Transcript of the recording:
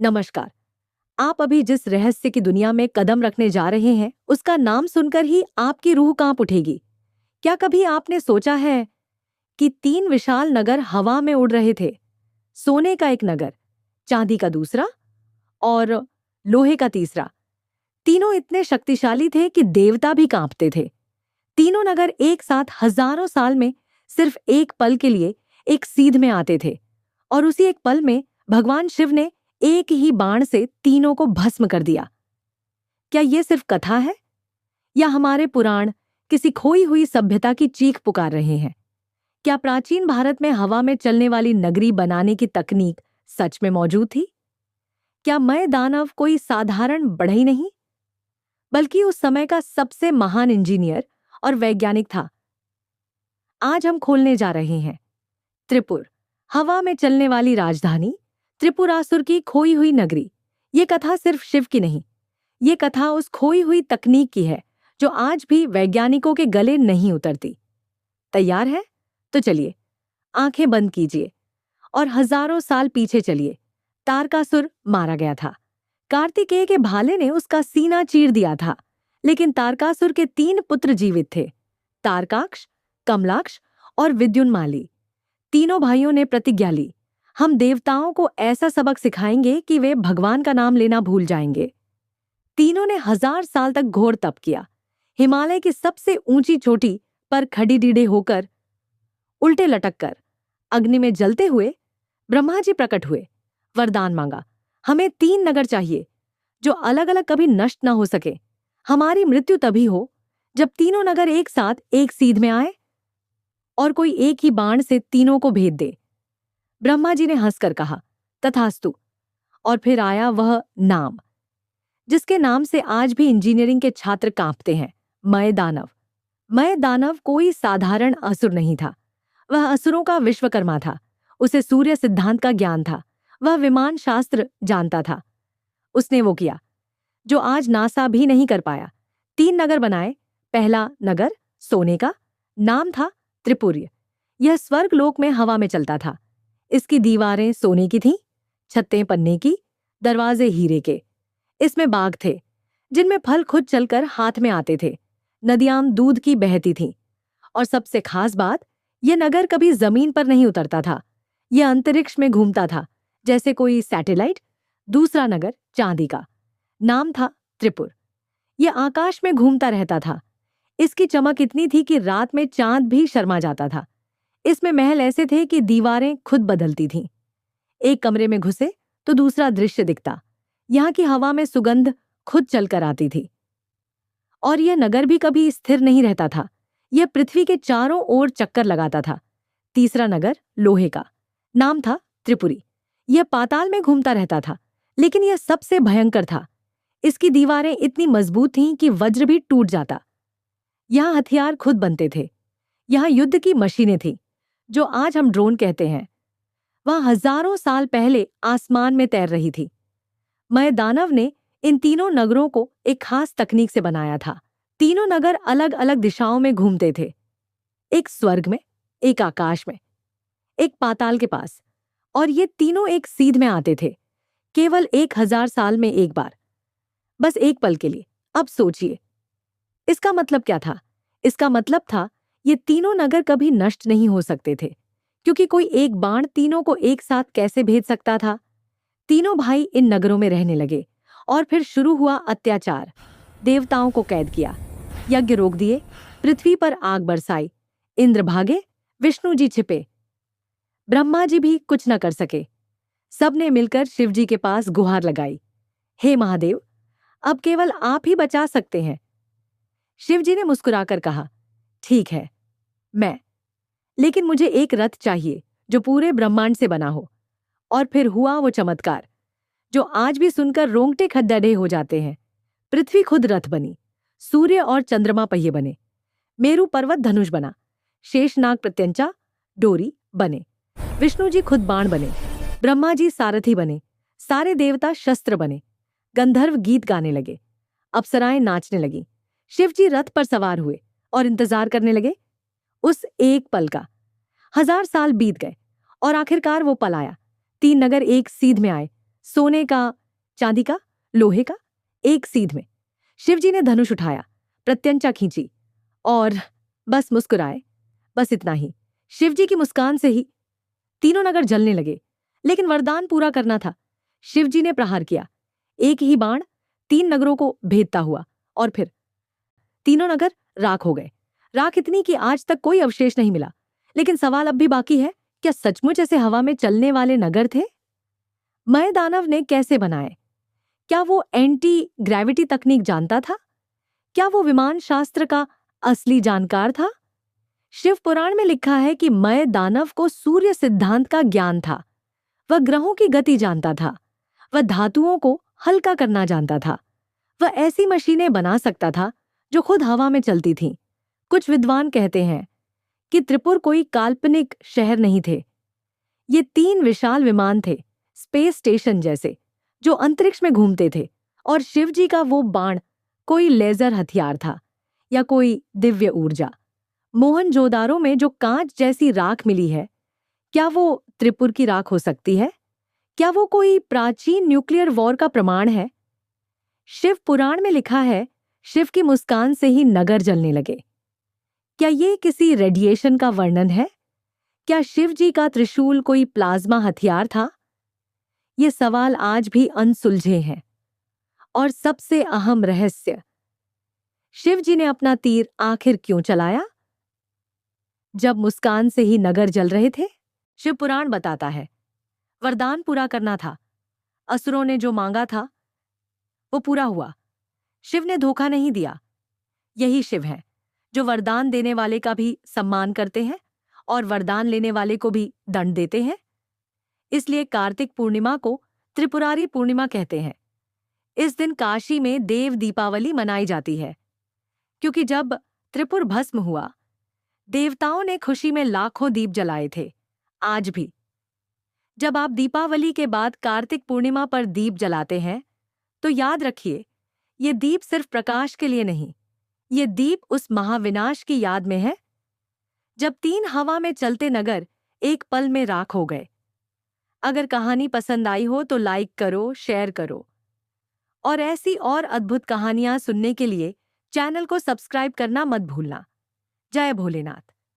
नमस्कार। आप अभी जिस रहस्य की दुनिया में कदम रखने जा रहे हैं, उसका नाम सुनकर ही आपकी रूह कांप उठेगी। क्या कभी आपने सोचा है कि 3 विशाल नगर हवा में उड़ रहे थे? सोने का एक नगर, चांदी का दूसरा और लोहे का तीसरा। तीनों इतने शक्तिशाली थे कि देवता भी कांपते थे। तीनों नगर एक साथ हजारों साल में सिर्फ एक पल के लिए एक सीध में आते थे, और उसी एक पल में भगवान शिव ने एक ही बाण से तीनों को भस्म कर दिया। क्या ये सिर्फ कथा है, या हमारे पुराण किसी खोई हुई सभ्यता की चीख पुकार रहे हैं? क्या प्राचीन भारत में हवा में चलने वाली नगरी बनाने की तकनीक सच में मौजूद थी? क्या मय दानव कोई साधारण बढ़ई नहीं, बल्कि उस समय का सबसे महान इंजीनियर और वैज्ञानिक था? आज हम खोलने जा रहे हैं त्रिपुर, हवा में चलने वाली राजधानी, त्रिपुरासुर की खोई हुई नगरी। ये कथा सिर्फ शिव की नहीं, ये कथा उस खोई हुई तकनीक की है जो आज भी वैज्ञानिकों के गले नहीं उतरती। तैयार है? तो चलिए, आंखें बंद कीजिए और हजारों साल पीछे चलिए। तारकासुर मारा गया था। कार्तिकेय के भाले ने उसका सीना चीर दिया था, लेकिन तारकासुर के 3 पुत्र जीवित थे, तारकाक्ष, कमलाक्ष और विद्युन्माली। तीनों भाइयों ने प्रतिज्ञा ली, हम देवताओं को ऐसा सबक सिखाएंगे कि वे भगवान का नाम लेना भूल जाएंगे। तीनों ने 1000 साल तक घोर तप किया। हिमालय की सबसे ऊंची चोटी पर खड़ी डीडे होकर, उल्टे लटक कर, अग्नि में जलते हुए ब्रह्मा जी प्रकट हुए। वरदान मांगा, हमें 3 नगर चाहिए जो अलग अलग कभी नष्ट न हो सके। हमारी मृत्यु तभी हो जब तीनों नगर एक साथ एक सीध में आए और कोई एक ही बाण से तीनों को भेद दे। ब्रह्मा जी ने हंसकर कहा, तथास्तु। और फिर आया वह नाम जिसके नाम से आज भी इंजीनियरिंग के छात्र कांपते हैं, मय दानव। मय दानव कोई साधारण असुर नहीं था। वह असुरों का विश्वकर्मा था। उसे सूर्य सिद्धांत का ज्ञान था। वह विमान शास्त्र जानता था। उसने वो किया जो आज नासा भी नहीं कर पाया। 3 नगर बनाए। पहला नगर सोने का, नाम था त्रिपुर्य। यह स्वर्ग लोक में हवा में चलता था। इसकी दीवारें सोने की थीं, छतें पन्ने की, दरवाजे हीरे के। इसमें बाग थे जिनमें फल खुद चलकर हाथ में आते थे। नदियां दूध की बहती थीं। और सबसे खास बात, यह नगर कभी जमीन पर नहीं उतरता था। यह अंतरिक्ष में घूमता था जैसे कोई सैटेलाइट। दूसरा नगर चांदी का, नाम था त्रिपुर। यह आकाश में घूमता रहता था। इसकी चमक इतनी थी कि रात में चांद भी शर्मा जाता था। इसमें महल ऐसे थे कि दीवारें खुद बदलती थीं। एक कमरे में घुसे तो दूसरा दृश्य दिखता। यहाँ की हवा में सुगंध खुद चलकर आती थी। और यह नगर भी कभी स्थिर नहीं रहता था। यह पृथ्वी के चारों ओर चक्कर लगाता था। तीसरा नगर लोहे का, नाम था त्रिपुरी। यह पाताल में घूमता रहता था, लेकिन यह सबसे भयंकर था। इसकी दीवारें इतनी मजबूत थीं कि वज्र भी टूट जाता। यहाँ हथियार खुद बनते थे। यहाँ युद्ध की मशीनें थीं, जो आज हम ड्रोन कहते हैं। वह हजारों साल पहले आसमान में तैर रही थी। मय दानव ने इन तीनों नगरों को एक खास तकनीक से बनाया था। तीनों नगर अलग अलग दिशाओं में घूमते थे, एक स्वर्ग में, एक आकाश में, एक पाताल के पास। और ये तीनों एक सीध में आते थे, केवल 1000 साल में एक बार, बस एक पल के लिए। अब सोचिए, इसका मतलब क्या था? इसका मतलब था ये तीनों नगर कभी नष्ट नहीं हो सकते थे, क्योंकि कोई एक बाण तीनों को एक साथ कैसे भेज सकता था? तीनों भाई इन नगरों में रहने लगे, और फिर शुरू हुआ अत्याचार। देवताओं को कैद किया, यज्ञ रोक दिए, पृथ्वी पर आग बरसाई। इंद्र भागे, विष्णु जी छिपे, ब्रह्मा जी भी कुछ न कर सके। सबने मिलकर शिव जी के पास गुहार लगाई, हे महादेव, अब केवल आप ही बचा सकते हैं। शिव जी ने मुस्कुराकर कहा, ठीक है, मैं, लेकिन मुझे एक रथ चाहिए जो पूरे ब्रह्मांड से बना हो। और फिर हुआ वो चमत्कार जो आज भी सुनकर रोंगटे खड़े हो जाते हैं। पृथ्वी खुद रथ बनी, सूर्य और चंद्रमा पहिए बने, मेरु पर्वत धनुष बना, शेषनाग प्रत्यंचा डोरी बने, विष्णु जी खुद बाण बने, ब्रह्मा जी सारथी बने, सारे देवता शस्त्र बने, गंधर्व गीत गाने लगे, अप्सराएं नाचने लगी। शिव जी रथ पर सवार हुए और इंतजार करने लगे उस एक पल का। 1000 साल बीत गए और आखिरकार वो पल आया। 3 नगर एक सीध में आए, सोने का, चांदी का, लोहे का, एक सीध में। शिवजी ने धनुष उठाया, प्रत्यंचा खींची और बस मुस्कुराए। बस इतना ही। शिवजी की मुस्कान से ही तीनों नगर जलने लगे। लेकिन वरदान पूरा करना था। शिवजी ने प्रहार किया। एक ही बाण 3 नगरों को भेदता हुआ और फिर तीनों नगर राख हो गए। राख इतनी कि आज तक कोई अवशेष नहीं मिला। लेकिन सवाल अब भी बाकी है, क्या सचमुच ऐसे हवा में चलने वाले नगर थे? मय दानव ने कैसे बनाए? क्या वो एंटी ग्रेविटी तकनीक जानता था? क्या वो विमान शास्त्र का असली जानकार था? शिव पुराण में लिखा है कि मय दानव को सूर्य सिद्धांत का ज्ञान था। वह ग्रहों की गति जानता था। वह धातुओं को हल्का करना जानता था। वह ऐसी मशीनें बना सकता था जो खुद हवा में चलती थीं। कुछ विद्वान कहते हैं कि त्रिपुर कोई काल्पनिक शहर नहीं थे। ये 3 विशाल विमान थे, स्पेस स्टेशन जैसे, जो अंतरिक्ष में घूमते थे। और शिवजी का वो बाण कोई लेजर हथियार था या कोई दिव्य ऊर्जा। मोहनजोदारो में जो कांच जैसी राख मिली है, क्या वो त्रिपुर की राख हो सकती है? क्या वो कोई प्राचीन न्यूक्लियर वॉर का प्रमाण है? शिव पुराण में लिखा है, शिव की मुस्कान से ही नगर जलने लगे। क्या ये किसी रेडिएशन का वर्णन है? क्या शिवजी का त्रिशूल कोई प्लाज्मा हथियार था? ये सवाल आज भी अनसुलझे हैं। और सबसे अहम रहस्य, शिवजी ने अपना तीर आखिर क्यों चलाया जब मुस्कान से ही नगर जल रहे थे? शिव पुराण बताता है, वरदान पूरा करना था। असुरों ने जो मांगा था वो पूरा हुआ। शिव ने धोखा नहीं दिया। यही शिव है जो वरदान देने वाले का भी सम्मान करते हैं और वरदान लेने वाले को भी दंड देते हैं। इसलिए कार्तिक पूर्णिमा को त्रिपुरारी पूर्णिमा कहते हैं। इस दिन काशी में देव दीपावली मनाई जाती है, क्योंकि जब त्रिपुर भस्म हुआ, देवताओं ने खुशी में लाखों दीप जलाए थे। आज भी जब आप दीपावली के बाद कार्तिक पूर्णिमा पर दीप जलाते हैं, तो याद रखिए, ये दीप सिर्फ प्रकाश के लिए नहीं, ये दीप उस महाविनाश की याद में है जब 3 हवा में चलते नगर एक पल में राख हो गए। अगर कहानी पसंद आई हो तो लाइक करो, शेयर करो और ऐसी और अद्भुत कहानियां सुनने के लिए चैनल को सब्सक्राइब करना मत भूलना। जय भोलेनाथ।